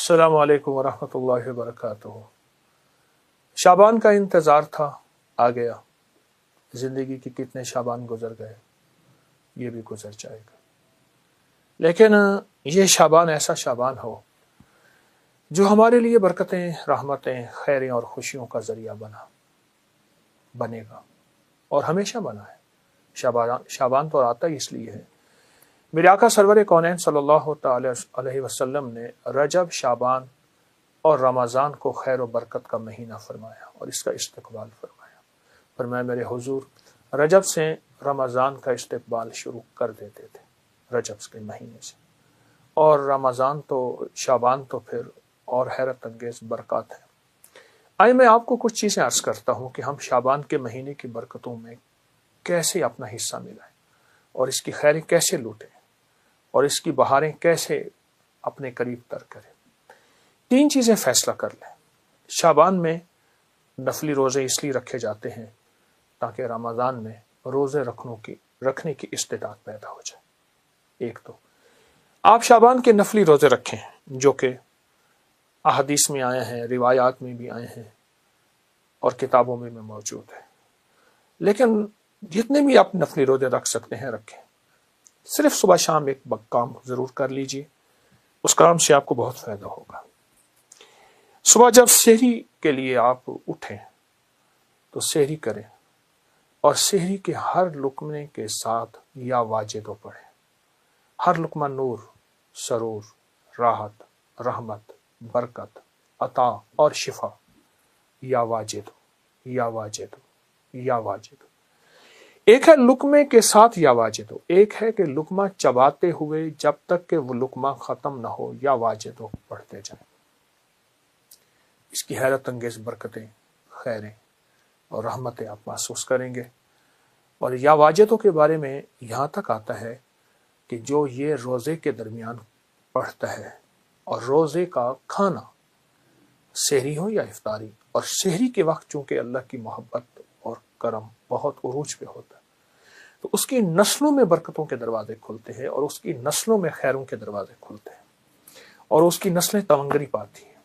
السلام علیکم ورحمۃ اللہ وبرکاتہ۔ شعبان کا انتظار تھا، آ گیا۔ زندگی کے کتنے شعبان گزر گئے، یہ بھی گزر جائے گا، لیکن یہ شعبان ایسا شعبان ہو جو ہمارے لیے برکتیں، رحمتیں، خیریں اور خوشیوں کا ذریعہ بنے گا، اور ہمیشہ بنا ہے۔ شعبان تو آتا ہی اس لیے ہے، میرے آقا سرور کونین صلی اللہ تعالی علیہ وسلم نے رجب، شعبان اور رمضان کو خیر و برکت کا مہینہ فرمایا اور اس کا استقبال فرمایا میرے حضور رجب سے رمضان کا استقبال شروع کر دیتے تھے، رجب کے مہینے سے، اور رمضان تو شعبان تو پھر اور حیرت انگیز برکات ہے۔ آئے میں آپ کو کچھ چیزیں عرض کرتا ہوں کہ ہم شعبان کے مہینے کی برکتوں میں کیسے اپنا حصہ ملائیں اور اس کی خیریں کیسے لوٹیں اور اس کی بہاریں کیسے اپنے قریب تر کریں۔ 3 چیزیں فیصلہ کر لیں۔ شعبان میں نفلی روزے اس لیے رکھے جاتے ہیں تاکہ رمضان میں روزے رکھنے کی استطاعت پیدا ہو جائے۔ ایک تو آپ شعبان کے نفلی روزے رکھیں جو کہ احادیث میں آئے ہیں، روایات میں بھی آئے ہیں اور کتابوں میں بھی موجود ہے، لیکن جتنے بھی آپ نفلی روزے رکھ سکتے ہیں رکھیں۔ صرف صبح شام ایک کام ضرور کر لیجئے، اس کام سے آپ کو بہت فائدہ ہوگا۔ صبح جب سحری کے لیے آپ اٹھیں تو سحری کریں اور سحری کے ہر لقمے کے ساتھ یا واجدو پڑھیں۔ ہر لقمہ نور، سرور، راحت، رحمت، برکت، عطا اور شفا، یا واجدو، یا واجدو، یا واجدو۔ ایک ہے لقمے کے ساتھ یا واجدو، ایک ہے کہ لقمہ چباتے ہوئے جب تک کہ وہ لقمہ ختم نہ ہو یا واجدو پڑھتے جائیں۔ اس کی حیرت انگیز برکتیں، خیریں اور رحمتیں آپ محسوس کریں گے۔ اور یا واجدو کے بارے میں یہاں تک آتا ہے کہ جو یہ روزے کے درمیان پڑھتا ہے، اور روزے کا کھانا سحری ہو یا افطاری، اور سحری کے وقت چونکہ اللہ کی محبت اور کرم بہت عروج پہ ہوتا ہے تو اس کی نسلوں میں برکتوں کے دروازے کھلتے ہیں اور اس کی نسلوں میں خیروں کے دروازے کھلتے ہیں اور اس کی نسلیں تمنگری پاتی ہیں۔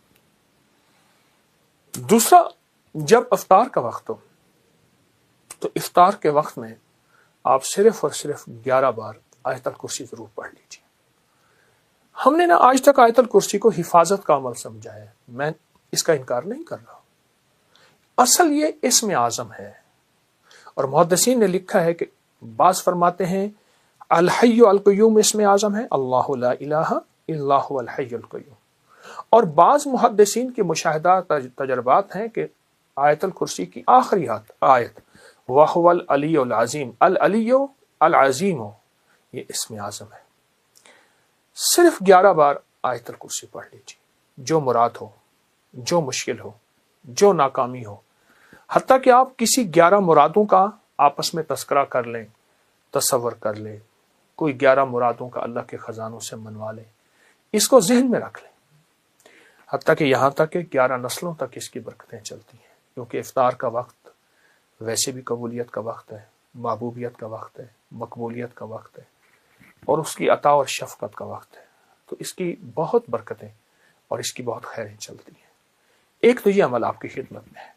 دوسرا، جب افطار کا وقت ہو تو افطار کے وقت میں آپ صرف اور صرف 11 بار آیت الکرسی ضرور پڑھ لیجیے۔ ہم نے آج تک آیت الکرسی کو حفاظت کا عمل سمجھا ہے، میں اس کا انکار نہیں کر رہا، اصل یہ اسم اعظم ہے، اور محدثین نے لکھا ہے کہ بعض فرماتے ہیں الحی القیوم اسم اعظم ہے، اللہ لا الہ الا هو الحی القیوم، اور بعض محدثین کے مشاہدات تجربات ہیں کہ آیت الکرسی کی آخری آیت وَهُوَ الْعَلِيُّ الْعَظِيمُ، العلیُّ العظیم، یہ اسم اعظم ہے۔ صرف 11 بار آیت الکرسی پڑھ لیجیے، جو مراد ہو، جو مشکل ہو، جو ناکامی ہو، حتیٰ کہ آپ کسی 11 مرادوں کا آپس میں تذکرہ کر لیں، تصور کر لیں، کوئی 11 مرادوں کا اللہ کے خزانوں سے منوا لیں، اس کو ذہن میں رکھ لیں، حتیٰ کہ یہاں تک کہ 11 نسلوں تک اس کی برکتیں چلتی ہیں، کیونکہ افطار کا وقت ویسے بھی قبولیت کا وقت ہے، محبوبیت کا وقت ہے، مقبولیت کا وقت ہے، اور اس کی عطا اور شفقت کا وقت ہے، تو اس کی بہت برکتیں اور اس کی بہت خیریں چلتی ہیں۔ ایک تو یہ عمل آپ کی خدمت میں ہے۔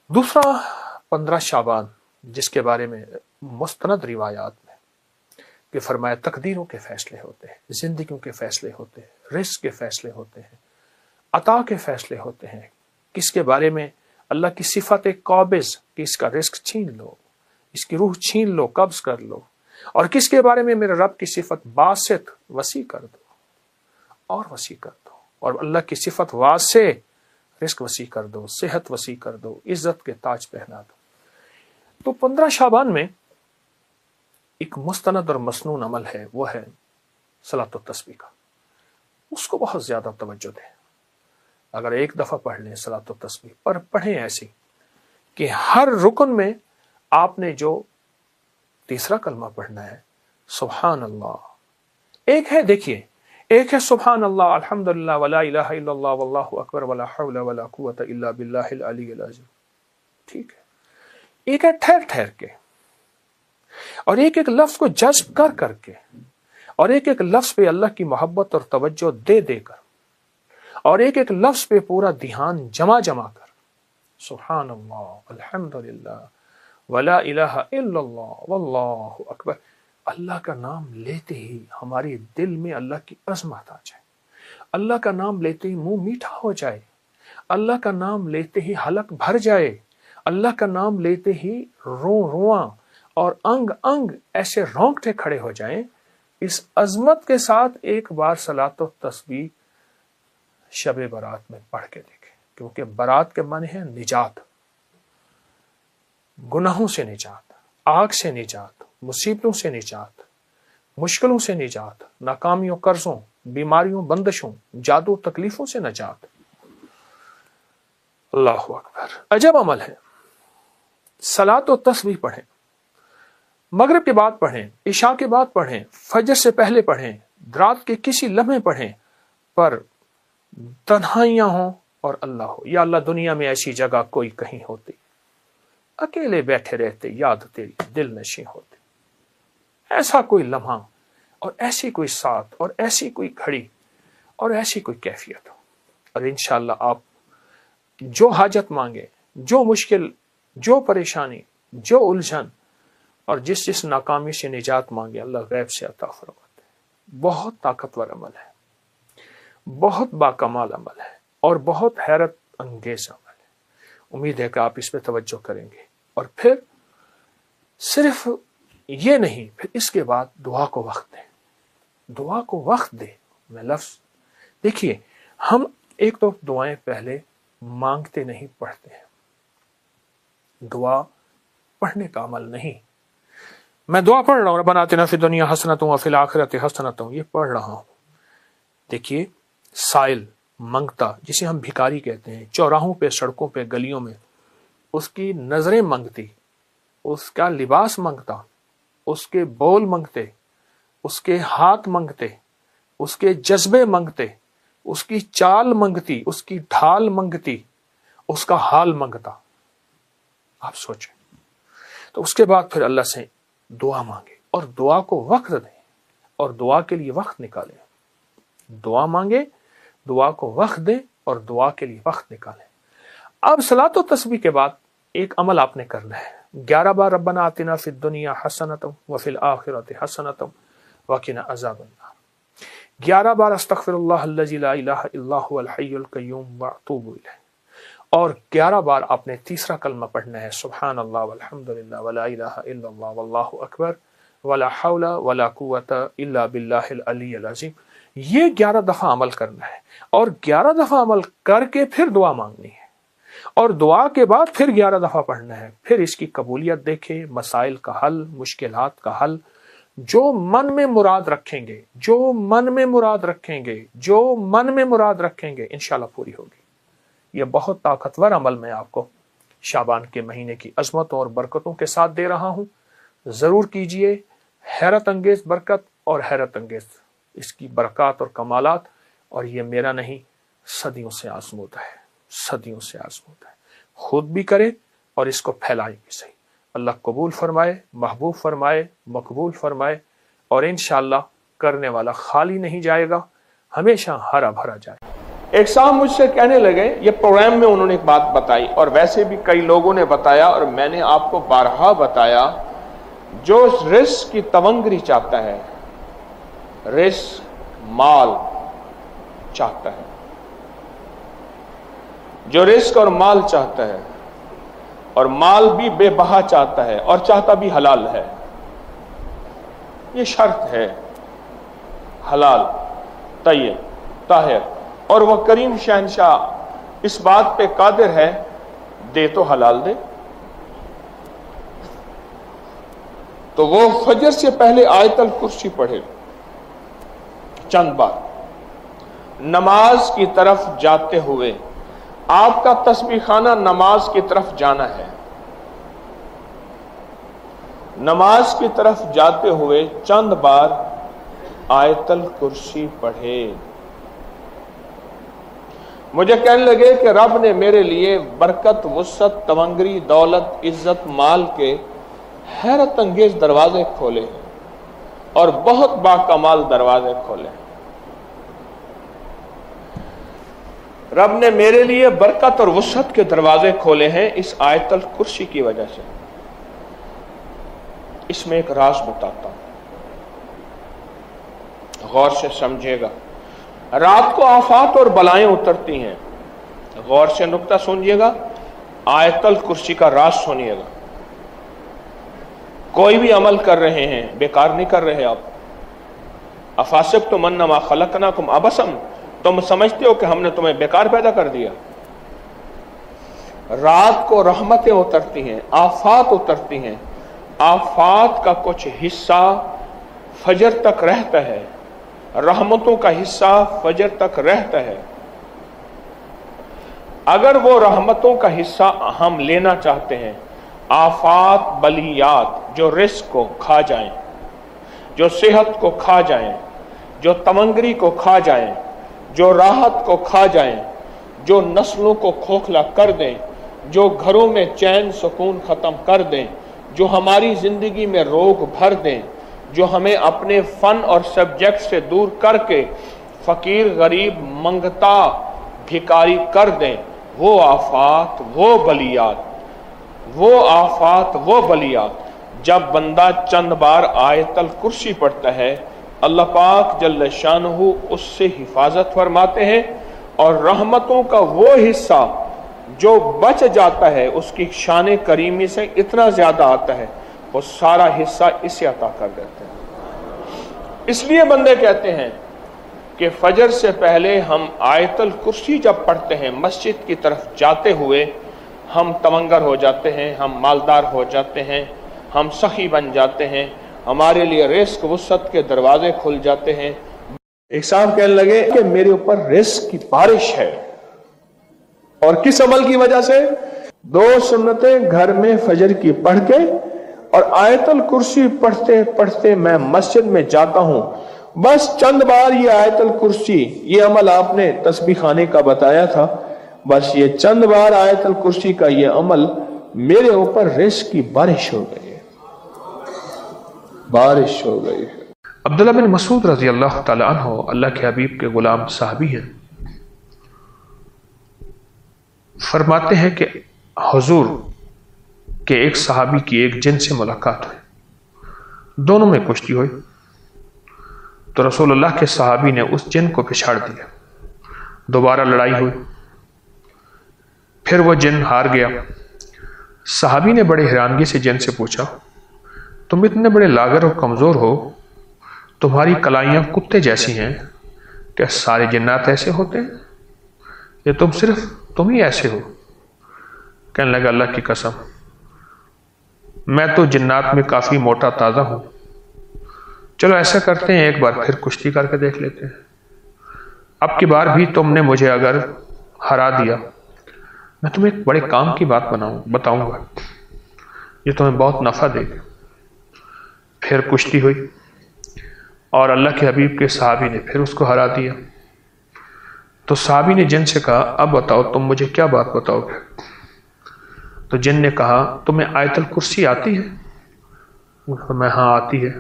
دوسرا، 15 شعبان جس کے بارے میں مستند روایات میں کہ فرمایا تقدیروں کے فیصلے ہوتے ہیں، زندگیوں کے فیصلے ہوتے ہیں، رزق کے فیصلے ہوتے ہیں، عطا کے فیصلے ہوتے ہیں، کس کے بارے میں اللہ کی صفت قابض کہ اس کا رزق چھین لو، اس کی روح چھین لو، قبض کر لو، اور کس کے بارے میں میرے رب کی صفت باسط وسیع کر دو اور وسیع کر دو، اور اللہ کی صفت واسع رزق وسیع کر دو، صحت وسیع کر دو، عزت کے تاج پہنا دو۔ تو 15 شعبان میں ایک مستند اور مسنون عمل ہے، وہ ہے صلاۃ التسبیح کا، اس کو بہت زیادہ توجہ دیں۔ اگر ایک دفعہ پڑھ لیں صلاۃ التسبیح، پر پڑھیں ایسی کہ ہر رکن میں آپ نے جو تیسرا کلمہ پڑھنا ہے سبحان اللہ، ایک ہے، دیکھیے، ایک ہے سبحان اللہ الحمدللہ ولا الہ الا اللہ واللہ اکبر ولا حول ولا قوت الا باللہ العلی العظیم، ٹھیک ہے۔ ایک ہے ٹھہر ٹھہر کے، اور ایک ایک لفظ کو جذب کر کر کے، اور ایک ایک لفظ پہ اللہ کی محبت اور توجہ دے دے کر، اور ایک ایک لفظ پہ پورا دھیان جمع کر سبحان اللہ الحمدللہ ولا الہ الا اللہ واللہ اکبر، اللہ کا نام لیتے ہی ہمارے دل میں اللہ کی عظمت آ جائے، اللہ کا نام لیتے ہی منہ میٹھا ہو جائے، اللہ کا نام لیتے ہی حلق بھر جائے، اللہ کا نام لیتے ہی رواں اور انگ انگ ایسے رونگٹے کھڑے ہو جائیں۔ اس عظمت کے ساتھ ایک بار صلاۃ و تسبیح شب برات میں پڑھ کے دیکھیں، کیونکہ برات کے معنی ہے نجات، گناہوں سے نجات، آگ سے نجات، مصیبتوں سے نجات، مشکلوں سے نجات، ناکامیوں، قرضوں، بیماریوں، بندشوں، جادو، تکلیفوں سے نجات۔ اللہ اکبر، عجب عمل ہے۔ صلاۃ و تسبیح پڑھیں، مغرب کے بعد پڑھیں، عشاء کے بعد پڑھیں، فجر سے پہلے پڑھیں، رات کے کسی لمحے پڑھیں، پر تنہائیاں ہوں اور اللہ ہو، یا اللہ دنیا میں ایسی جگہ کوئی کہیں ہوتی، اکیلے بیٹھے رہتے، یاد تیری دل نشیں ہوتے، ایسا کوئی لمحہ اور ایسی کوئی ساتھ اور ایسی کوئی گھڑی اور ایسی کوئی کیفیت ہو، اور انشاءاللہ آپ جو حاجت مانگے، جو مشکل، جو پریشانی، جو الجھن اور جس ناکامی سے نجات مانگے، اللہ غیب سے عطا فرماتے ہیں۔ بہت طاقتور عمل ہے، بہت باکمال عمل ہے، اور بہت حیرت انگیز عمل ہے۔ امید ہے کہ آپ اس پہ توجہ کریں گے، اور پھر صرف یہ نہیں، پھر اس کے بعد دعا کو وقت دیں، دعا کو وقت دیں۔ میں لفظ دیکھیے، ہم ایک تو دعائیں پہلے مانگتے نہیں، پڑھتے ہیں۔ دعا پڑھنے کا عمل نہیں، میں دعا پڑھ رہا ہوں ربنا آتنا فی الدنیا حسنۃ وفی الآخرۃ حسنۃ، یہ پڑھ رہا ہوں۔ دیکھیے، سائل منگتا، جسے ہم بھکاری کہتے ہیں، چوراہوں پہ، سڑکوں پہ، گلیوں میں، اس کی نظریں منگتی، اس کا لباس منگتا، اس کے بول منگتے، اس کے ہاتھ منگتے، اس کے جذبے منگتے، اس کی چال منگتی، اس کی ڈھال منگتی، اس کا حال منگتا۔ آپ سوچیں، تو اس کے بعد پھر اللہ سے دعا مانگے، اور دعا کو وقت دیں، اور دعا کے لیے وقت نکالیں۔ دعا مانگے، دعا کو وقت دیں، اور دعا کے لیے وقت نکالیں۔ اب صلاۃ و تسبیح کے بعد ایک عمل آپ نے کرنا ہے، 11 بار ربنا آتنا فی الدنیا حسنۃ وفی الآخرۃ حسنۃ وقنا عذاب النار، 11 بار استغفر اللہ الذی لا الہ الا هو الحی القیوم واتوب الیہ، اور 11 بار آپ نے تیسرا کلمہ پڑھنا ہے، سبحان اللہ والحمد للہ ولا الہ الا اللہ واللہ اکبر ولا حول ولا قوت الا باللہ العلی العظیم۔ یہ 11 دفعہ عمل کرنا ہے، اور 11 دفعہ عمل کر کے پھر دعا مانگنی ہے، اور دعا کے بعد پھر 11 دفعہ پڑھنا ہے۔ پھر اس کی قبولیت دیکھیں، مسائل کا حل، مشکلات کا حل، جو من میں مراد رکھیں گے، جو من میں مراد رکھیں گے، جو من میں مراد رکھیں گے، انشاءاللہ پوری ہوگی۔ یہ بہت طاقتور عمل میں آپ کو شعبان کے مہینے کی عظمتوں اور برکتوں کے ساتھ دے رہا ہوں، ضرور کیجئے۔ حیرت انگیز برکت اور حیرت انگیز اس کی برکات اور کمالات، اور یہ میرا نہیں، صدیوں سے آزمودہ ہے، صدیوں سے آزمودہ ہے۔ خود بھی کرے اور اس کو پھیلائیں بھی صحیح۔ اللہ قبول فرمائے، محبوب فرمائے، مقبول فرمائے، اور انشاءاللہ کرنے والا خالی نہیں جائے گا، ہمیشہ ہرا بھرا جائے گا۔ ایک صاحب مجھ سے کہنے لگے، یہ پروگرام میں انہوں نے ایک بات بتائی، اور ویسے بھی کئی لوگوں نے بتایا، اور میں نے آپ کو بارہا بتایا، جو رزق کی تونگری چاہتا ہے، رزق مال چاہتا ہے، جو رزق اور مال چاہتا ہے، اور مال بھی بے بہا چاہتا ہے، اور چاہتا بھی حلال ہے، یہ شرط ہے، حلال، طیب، طاہر، اور وہ کریم شہنشاہ اس بات پہ قادر ہے، دے تو حلال دے۔ تو وہ فجر سے پہلے آیت الکرسی پڑھے چند بار، نماز کی طرف جاتے ہوئے، آپ کا تسبیح خانہ نماز کی طرف جانا ہے، نماز کی طرف جاتے ہوئے چند بار آیت الکرسی پڑھے۔ مجھے کہنے لگے کہ رب نے میرے لیے برکت، وسعت، تونگری، دولت، عزت، مال کے حیرت انگیز دروازے کھولے ہیں، اور بہت باکمال دروازے کھولے ہیں۔ رب نے میرے لیے برکت اور وسعت کے دروازے کھولے ہیں اس آیت الکرسی کی وجہ سے۔ اس میں ایک راز بتاتا ہوں، غور سے سمجھے گا۔ رات کو آفات اور بلائیں اترتی ہیں، غور سے نقطہ سنیے گا، آیت الکرسی کا راز سنیے گا۔ کوئی بھی عمل کر رہے ہیں بیکار نہیں کر رہے آپ۔ افاسبتم انما خلقناکم عبثا، تم سمجھتے ہو کہ ہم نے تمہیں بیکار پیدا کر دیا؟ رات کو رحمتیں اترتی ہیں، آفات اترتی ہیں، آفات کا کچھ حصہ فجر تک رہتا ہے، رحمتوں کا حصہ فجر تک رہتا ہے۔ اگر وہ رحمتوں کا حصہ ہم لینا چاہتے ہیں، آفات بلیات جو رزق کو کھا جائیں، جو صحت کو کھا جائیں، جو تمنگری کو کھا جائیں، جو راحت کو کھا جائیں، جو نسلوں کو کھوکھلا کر دیں، جو گھروں میں چین سکون ختم کر دیں، جو ہماری زندگی میں روگ بھر دیں، جو ہمیں اپنے فن اور سبجیکٹ سے دور کر کے فقیر غریب منگتا بھکاری کر دیں، وہ آفات وہ بلیات، وہ آفات وہ بلیات، جب بندہ چند بار آیت الکرسی پڑھتا ہے اللہ پاک جل شانہ اس سے حفاظت فرماتے ہیں، اور رحمتوں کا وہ حصہ جو بچ جاتا ہے اس کی شان کریمی سے اتنا زیادہ آتا ہے، وہ سارا حصہ اسے عطا کر دیتے ہیں۔ اس لیے بندے کہتے ہیں کہ فجر سے پہلے ہم آیت الکرسی جب پڑھتے ہیں مسجد کی طرف جاتے ہوئے، ہم تمنگر ہو جاتے ہیں، ہم مالدار ہو جاتے ہیں، ہم سخی بن جاتے ہیں، ہمارے لیے رزق وسعت کے دروازے کھل جاتے ہیں۔ ایک صاحب کہنے لگے کہ میرے اوپر رزق کی بارش ہے، اور کس عمل کی وجہ سے؟ 2 سنتیں گھر میں فجر کی پڑھ کے اور آیت الکرسی پڑھتے پڑھتے میں مسجد میں جاتا ہوں، بس چند بار یہ آیت الکرسی، یہ عمل آپ نے تسبیح خانے کا بتایا تھا، بس یہ چند بار آیت الکرسی کا یہ عمل میرے اوپر رزق کی بارش ہو گئی ہے، بارش ہو گئی ہے۔ عبداللہ بن مسعود رضی اللہ تعالیٰ عنہ اللہ کے حبیب کے غلام صحابی ہیں، فرماتے ہیں کہ حضور کے ایک صحابی کی ایک جن سے ملاقات ہوئی، دونوں میں کشتی ہوئی، تو رسول اللہ کے صحابی نے اس جن کو پچھاڑ دیا، دوبارہ لڑائی ہوئی، پھر وہ جن ہار گیا۔ صحابی نے بڑے حیرانگی سے جن سے پوچھا، تم اتنے بڑے لاغر اور کمزور ہو، تمہاری کلائیاں کتے جیسی ہیں، کیا سارے جنات ایسے ہوتے ہیں یا تم ہی ایسے ہو؟ کہنے لگا اللہ کی قسم، میں تو جنات میں کافی موٹا تازہ ہوں، چلو ایسا کرتے ہیں ایک بار پھر کشتی کر کے دیکھ لیتے ہیں، اب کی بار بھی تم نے مجھے اگر ہرا دیا میں تمہیں ایک بڑے کام کی بات بتاؤں گا، یہ تمہیں بہت نفع دے گا۔ پھر کشتی ہوئی اور اللہ کے حبیب کے صحابی نے پھر اس کو ہرا دیا، تو صحابی نے جن سے کہا اب بتاؤ تم مجھے کیا بات بتاؤ گے؟ تو جن نے کہا تمہیں آیت الکرسی آتی ہے؟ میں ہاں آتی ہے۔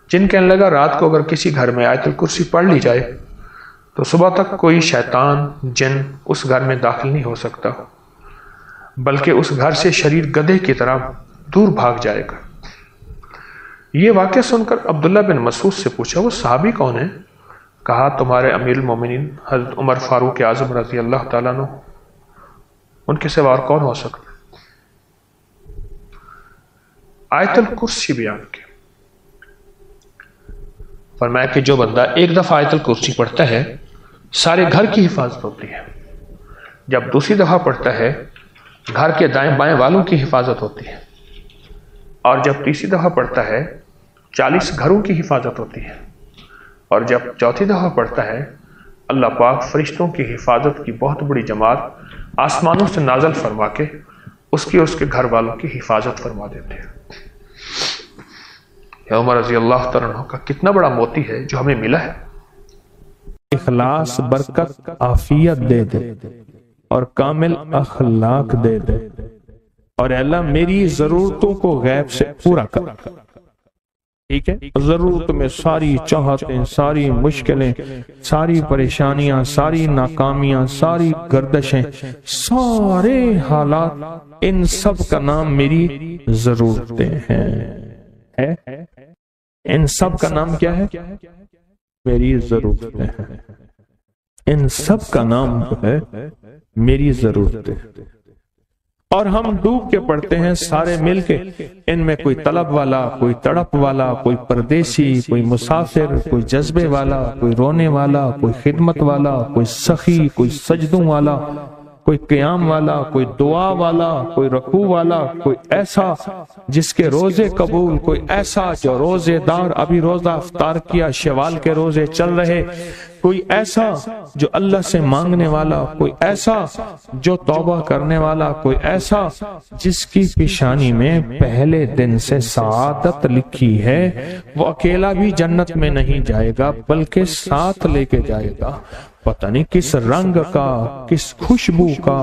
جن کہنے لگا رات کو اگر کسی گھر میں آیت الکرسی پڑھ لی جائے تو صبح تک کوئی شیطان جن اس گھر میں داخل نہیں ہو سکتا، بلکہ اس گھر سے شریر گدھے کی طرح دور بھاگ جائے گا۔ یہ واقعہ سن کر عبداللہ بن مسعود سے پوچھا وہ صحابی کون ہے؟ کہا تمہارے امیر المومنین حضرت عمر فاروق اعظم رضی اللہ تعالیٰ عنہ، ان کے سوا اور کون ہو سکتا؟ آیت الکرسی بیان کی، فرمایا کہ جو بندہ ایک دفعہ آیت الکرسی پڑھتا ہے سارے گھر کی حفاظت ہوتی ہے، جب دوسری دفعہ پڑھتا ہے گھر کے دائیں بائیں والوں کی حفاظت ہوتی ہے، اور جب تیسری دفعہ پڑھتا ہے 40 گھروں کی حفاظت ہوتی ہے، اور جب چوتھی دفعہ پڑھتا ہے اللہ پاک فرشتوں کی حفاظت کی بہت بڑی جماعت آسمانوں سے نازل فرما کے اس کے گھر والوں کی حفاظت فرما دیتے ہیں۔ یا عمر رضی اللہ تعالیٰ عنہ کا کتنا بڑا موتی ہے جو ہمیں ملا ہے۔ اخلاص برکت عافیت دے دے اور کامل اخلاق دے دے، اور اے اللہ میری ضرورتوں کو غیب سے پورا کر۔ ٹھیک ہے؟ ضرورت میں ساری چاہتیں، ساری مشکلیں، ساری پریشانیاں، ساری ناکامیاں، ساری گردشیں، سارے حالات، ان سب کا نام میری ضرورتیں ہیں۔ ان سب کا نام کیا ہے؟ میری ضرورتیں ہیں۔ ان سب کا نام جو ہے میری ضرورتیں۔ اور ہم ڈوب کے پڑھتے ہیں سارے مل کے، ان میں کوئی طلب والا، کوئی تڑپ والا، کوئی پردیسی، کوئی مسافر، کوئی جذبے والا، کوئی رونے والا، کوئی خدمت والا، کوئی سخی، کوئی سجدوں والا، کوئی قیام والا، کوئی دعا والا، کوئی رکوع والا، کوئی ایسا جس کے روزے قبول، کوئی ایسا جو روزے دار، ابھی روزہ افطار کیا، شوال کے روزے چل رہے، کوئی ایسا جو اللہ سے مانگنے والا، کوئی ایسا جو توبہ کرنے والا، کوئی ایسا جس کی پیشانی میں پہلے دن سے سعادت لکھی ہے۔ وہ اکیلا بھی جنت میں نہیں جائے گا بلکہ ساتھ لے کے جائے گا، پتہ نہیں کس رنگ کا، کس خوشبو کا،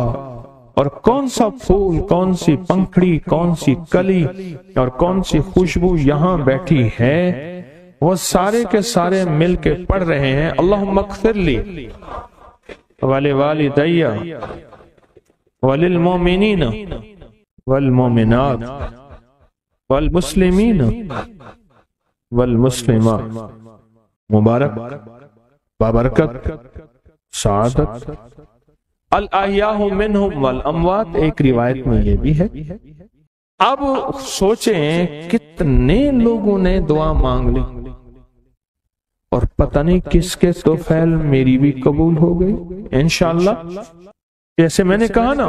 اور کون سا پھول، کون سی پنکھڑی، کون سی کلی اور کون سی خوشبو یہاں بیٹھی ہے، وہ سارے کے سارے مل کے پڑھ رہے ہیں اللہم اغفر لی ولوالدی وللمؤمنین والمؤمنات والمسلمین والمسلمات۔ مبارک، بابرکت، سعادت، الاحیاء منہم والاموات، ایک روایت میں یہ بھی ہے۔ اب سوچیں کتنے لوگوں نے دعا مانگ لی اور پتہ نہیں کس کے توفیل میری بھی قبول ہو گئی انشاءاللہ۔ جیسے میں نے کہا نا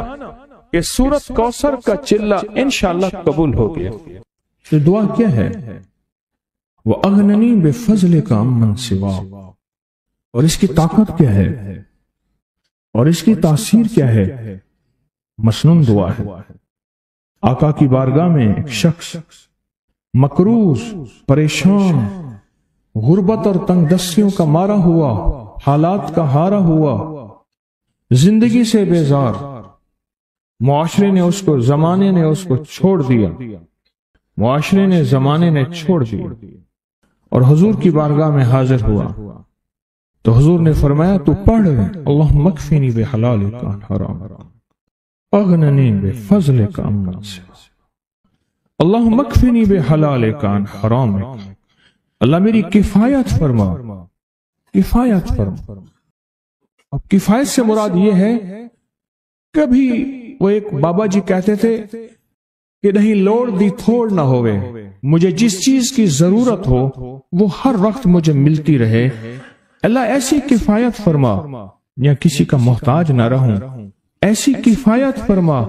کہ سورۃ کوثر کا چلہ انشاءاللہ قبول ہو گیا۔ تو دعا کیا ہے؟ وَأَغْنَنِي بِفَضْلِكَ عَمَّنْ سِوَاكَ، اور اس کی طاقت کیا ہے اور اس کی تاثیر کیا ہے؟ مسنون دعا ہے۔ آقا کی بارگاہ میں ایک شخص مقروض، پریشان، غربت اور تنگ دستیوں کا مارا ہوا، حالات کا ہارا ہوا، زندگی سے بیزار، معاشرے نے اس کو، زمانے نے اس کو چھوڑ دیا، معاشرے نے، زمانے نے چھوڑ دیا، اور حضور کی بارگاہ میں حاضر ہوا تو حضور نے فرمایا تو پڑھ اللہم اکفنی بحلالک عن حرامک اغننی بفضلک عمن سواک، اللہم اکفنی بحلالک عن حرامک، اللہ میری کفایت فرما، کفایت فرما۔ اب کفایت سے مراد یہ ہے، کبھی وہ ایک بابا جی کہتے تھے کہ نہیں لوڑ دی تھوڑ نہ ہوئے، مجھے جس چیز کی ضرورت ہو وہ ہر وقت مجھے ملتی رہے، اللہ ایسی کفایت فرما، یا کسی کا محتاج نہ رہوں، ایسی کفایت فرما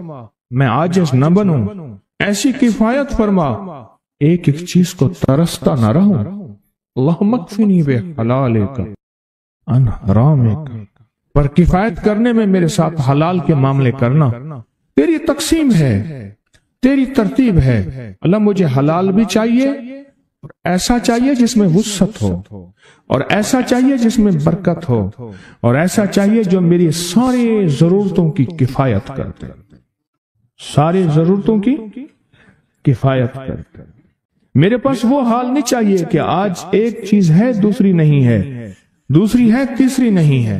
میں عاجز نہ بنوں، ایسی کفایت فرما ایک ایک چیز کو ترستا نہ رہوں، اللہم اکفنی بحلالک عن حرامک، پر کفایت کرنے میں میرے ساتھ حلال کے معاملے کرنا تیری تقسیم ہے، تیری ترتیب ہے، اللہ مجھے حلال بھی چاہیے، اور ایسا چاہیے جس میں وسعت ہو، اور ایسا چاہیے جس میں برکت ہو، اور ایسا چاہیے جو میری ساری ضرورتوں کی کفایت کرتے، ساری ضرورتوں کی کفایت کرتے۔ میرے پاس وہ حال نہیں چاہیے کہ آج ایک چیز ہے دوسری نہیں ہے، دوسری ہے تیسری نہیں ہے۔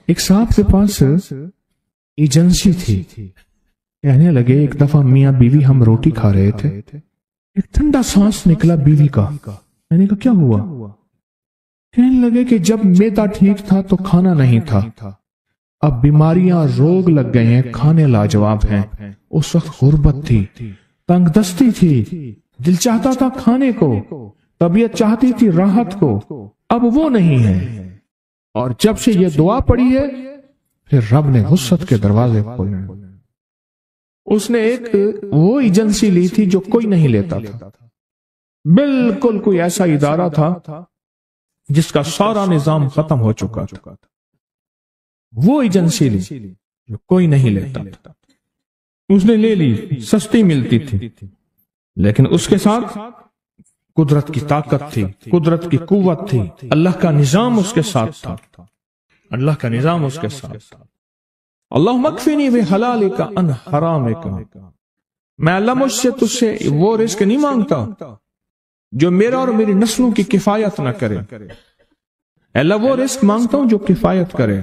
ایک صاحب کے پاس ایجنسی تھی، کہنے لگے ایک دفعہ میاں بیوی ہم روٹی کھا رہے تھے، ایک ٹھنڈا سانس نکلا بیوی کا، میں نے کہا کیا ہوا؟ کہنے لگے کہ جب میدا ٹھیک تھا تو کھانا نہیں تھا، اب بیماریاں روگ لگ گئے ہیں، کھانے لاجواب ہیں، اس وقت غربت تھی، تنگ دستی تھی، دل چاہتا تھا کھانے کو، طبیعت چاہتی تھی راحت کو، اب وہ نہیں ہے، اور جب سے یہ دعا پڑھی ہے پھر رب نے وسعت کے دروازے کھولے۔ اس نے ایک وہ ایجنسی لی تھی جو کوئی نہیں لیتا تھا، بالکل کوئی ایسا ادارہ تھا جس کا سارا نظام ختم ہو چکا تھا، وہ ایجنسی لی جو کوئی نہیں لیتا تھا، اس نے لے لی، سستی ملتی تھی، لیکن اس کے ساتھ قدرت کی طاقت تھی، قدرت کی قوت تھی، اللہ کا نظام اس کے ساتھ تھا، اللہ کا نظام اس کے ساتھ تھا۔ اللہم اکفنی بحلالک عن حرامک، میں اللہ مجھ سے تجھ سے وہ رزق نہیں مانگتا جو میرا اور میری نسلوں کی کفایت نہ کرے. اللہ وہ رزق مانگتا ہوں جو کفایت کرے،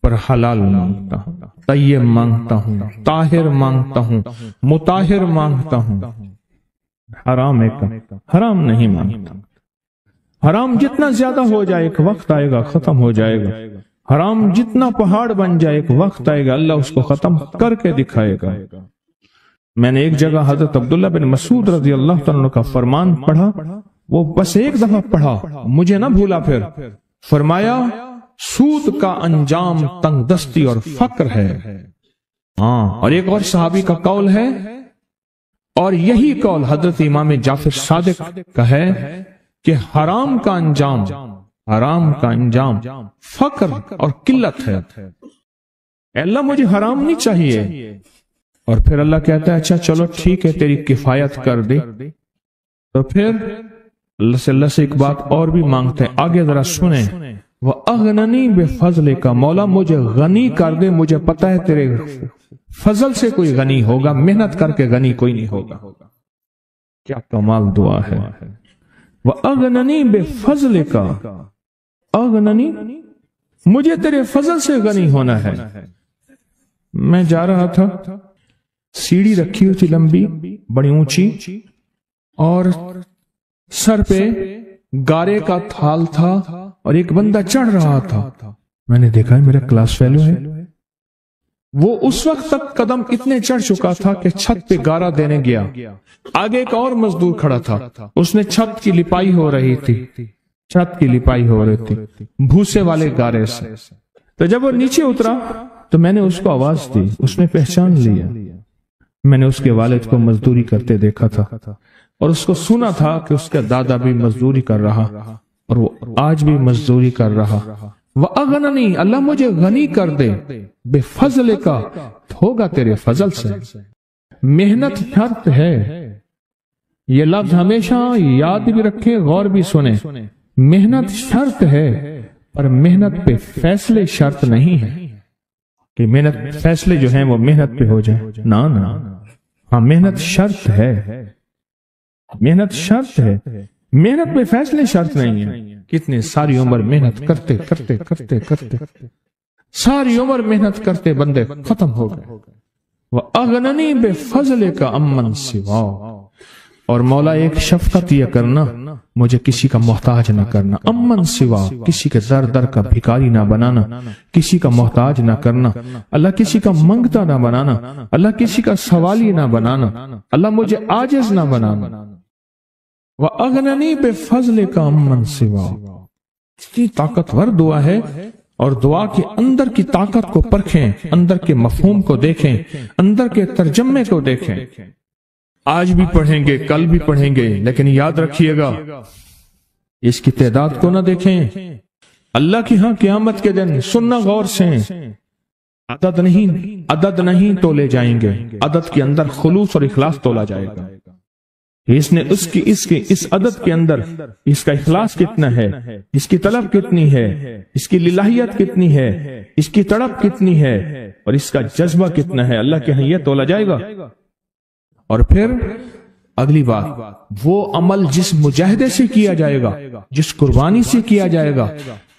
پر حلال مانگتا ہوں، طیب مانگتا ہوں، طاہر مانگتا ہوں، مطہر مانگتا ہوں. حرام نہیں مانگتا. حرام جتنا زیادہ ہو جائے ایک وقت آئے گا ختم ہو جائے گا. حرام جتنا پہاڑ بن جائے ایک وقت آئے گا اللہ اس کو ختم کر کے دکھائے گا. میں نے ایک جگہ حضرت عبداللہ بن مسعود رضی اللہ تعالیٰ کا فرمان پڑھا، وہ بس ایک دفعہ پڑھا، مجھے نہ بھولا. پھر فرمایا سود کا انجام تنگ دستی اور فقر ہے. اور ایک اور صحابی کا قول ہے، اور یہی قول حضرت امام جعفر صادق کا ہے کہ حرام کا انجام فقر اور قلت ہے. اللہ مجھے حرام نہیں چاہیے. اور پھر اللہ کہتا ہے اچھا چلو ٹھیک ہے تیری کفایت کر دی. تو پھر اللہ سے ایک بات اور بھی مانگتے ہیں، آگے ذرا سنیں. وَأَغْنَنِي بِفَضْلِكَ، مولا مجھے غنی کر دے، مجھے پتا ہے تیرے فضل سے کوئی غنی ہوگا، محنت کر کے غنی کوئی نہیں ہوگا. کیا کمال دعا ہے. وَأَغْنَنِي بِفَضْلِكَ، اغننی، مجھے تیرے فضل سے غنی ہونا ہے. میں جا رہا تھا، سیڑھی رکھی ہوئی تھی لمبی بڑی اونچی، اور سر پہ گارے کا تھال تھا اور ایک بندہ چڑھ رہا تھا. میں نے دیکھا میرا کلاس فیلو ہے. وہ اس وقت تک قدم اتنے چڑھ چکا تھا کہ چھت پہ گارا دینے گیا. آگے ایک اور مزدور کھڑا تھا، اس نے چھت کی لپائی ہو رہی تھی بھوسے والے گارے سے. تو جب وہ نیچے اترا تو میں نے اس کو آواز دی، اس نے پہچان لیا. میں نے اس کے والد کو مزدوری کرتے دیکھا تھا اور اس کو سنا تھا کہ اس کا دادا بھی مزدوری کر رہا اور وہ آج بھی مزدوری کر رہا. وَأَغْنَنِي، اللہ مجھے غنی کر دے، بِفَضْلِكَ، ہوگا تیرے فضل سے. محنت شرط ہے، یہ لفظ ہمیشہ یاد بھی رکھیں، غور بھی سنیں. محنت شرط ہے پر محنت پہ فیصلے شرط نہیں ہے کہ محنت فیصلے جو ہیں وہ محنت پہ ہو جائیں. نا ہاں محنت شرط ہے، محنت پہ فیصلے شرط نہیں ہے. کتنے ساری عمر محنت کرتے ساری عمر محنت کرتے بندے ختم ہو گئے. وَأَغْنَنِي بِفَضْلِكَ عَمَّنْ سِوَاكَ، اور مولا ایک شفقت یہ کرنا، مجھے کسی کا محتاج نہ کرنا. امن سوا، کسی کے در کا بھکاری نہ بنانا، کسی کا محتاج نہ کرنا. اللہ کسی کا منگتا نہ بنانا، اللہ کسی کا سوالی نہ بنانا، اللہ مجھے عاجز نہ بنانا. وَأَغْنَنِي بِفَضْلِكَ عَمَّنْ سِوَاكَ، اتنی طاقتور دعا ہے. اور دعا کے اندر کی طاقت کو پرکھیں، اندر کے مفہوم کو دیکھیں، اندر کے ترجمے کو دیکھیں. آج بھی پڑھیں گے، کل بھی پڑھیں گے، لیکن یاد رکھیے گا اس کی تعداد کو نہ دیکھیں. اللہ کی ہاں قیامت کے دن سننا غور سے، عدد نہیں تولے جائیں گے، عدد کے اندر خلوص اور اخلاص تولا جائے گا. اس نے اس عدد کے اندر اس کا اخلاص کتنا ہے، اس کی طلب کتنی ہے، اس کی للہیت کتنی ہے، اس کی تڑپ کتنی ہے، اور اس کا جذبہ کتنا ہے، اللہ کے ہاں یہ تولا جائے گا. اور پھر اگلی بات، وہ عمل جس مجاہدے سے کیا جائے گا، جس قربانی سے کیا جائے گا.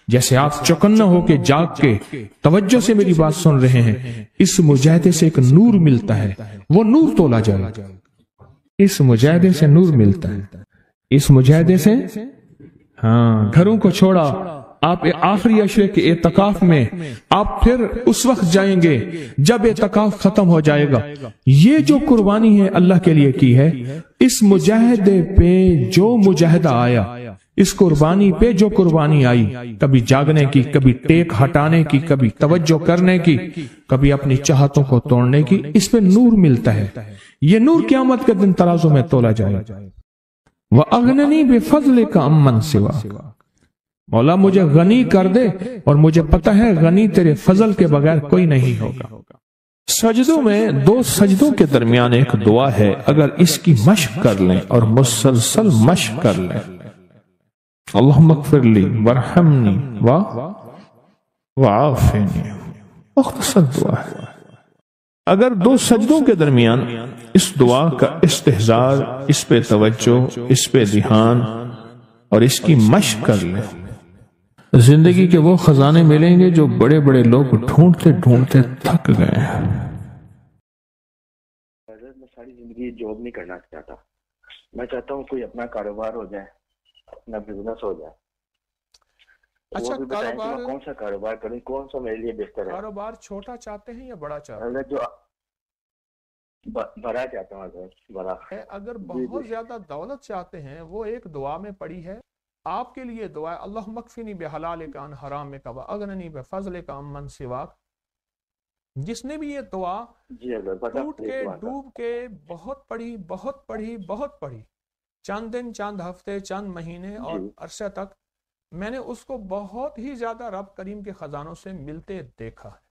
جیسے آپ چوکنا ہو کے جاگ کے توجہ سے میری بات سن رہے ہیں، اس مجاہدے سے ایک نور ملتا ہے، وہ نور تولا جائے گا. اس مجاہدے سے نور ملتا ہے، اس مجاہدے سے. ہاں گھروں کو چھوڑا، آپ آخری عشرے کے اعتکاف میں آپ پھر اس وقت جائیں گے جب اعتکاف ختم ہو جائے گا. یہ جو قربانی ہے اللہ کے لیے کی ہے، اس مجاہدے پہ جو مجاہدہ آیا، اس قربانی پہ جو قربانی آئی، کبھی جاگنے کی، کبھی ٹیک ہٹانے کی، کبھی توجہ کرنے کی، کبھی اپنی چاہتوں کو توڑنے کی، اس پہ نور ملتا ہے. یہ نور قیامت کے دن ترازو میں تولا جائے. وَأَغْنَنِي بِفَضْلِكَ عَمَّنْ سِوَاكَ، مولا مجھے غنی کر دے، اور مجھے پتا ہے غنی تیرے فضل کے بغیر کوئی نہیں ہوگا. سجدوں میں دو سجدوں کے درمیان ایک دعا ہے، اگر اس کی مشق کر لیں اور مسلسل مشق کر لیں، اللہم اغفر لی وارحمنی وعافنی، مختصر دعا ہے. اگر دو سجدوں کے درمیان اس دعا کا استحضار، اس پہ توجہ، اس پہ دھیان اور اس کی مشق کر لیں، زندگی کے وہ خزانے ملیں گے جو بڑے بڑے لوگ ڈھونڈتے ڈھونڈتے تھک گئے ہیں۔ میں ساری زندگی جاب نہیں کرنا چاہتا، میں چاہتا ہوں کوئی اپنا کاروبار ہو جائے، اپنا بزنس ہو جائے۔ اچھا، کاروبار کون سا کاروبار کریں، کون سا میرے لیے بہتر ہے؟ کاروبار چھوٹا چاہتے ہیں یا بڑا چاہتے ہیں؟ جو بڑا چاہتا ہوں، بڑا۔ اگر بہت زیادہ دولت چاہتے ہیں، وہ ایک دعا میں پڑی ہے آپ کے لیے دعا ہے، اللہم اکفنی بحلالک عن حرامک واغننی بفضلک عمن سواک۔ جس نے بھی یہ دعا ٹوٹ کے ڈوب کے بہت پڑھی، چند دن، چند ہفتے، چند مہینے اور عرصے تک، میں نے اس کو بہت ہی زیادہ رب کریم کے خزانوں سے ملتے دیکھا ہے۔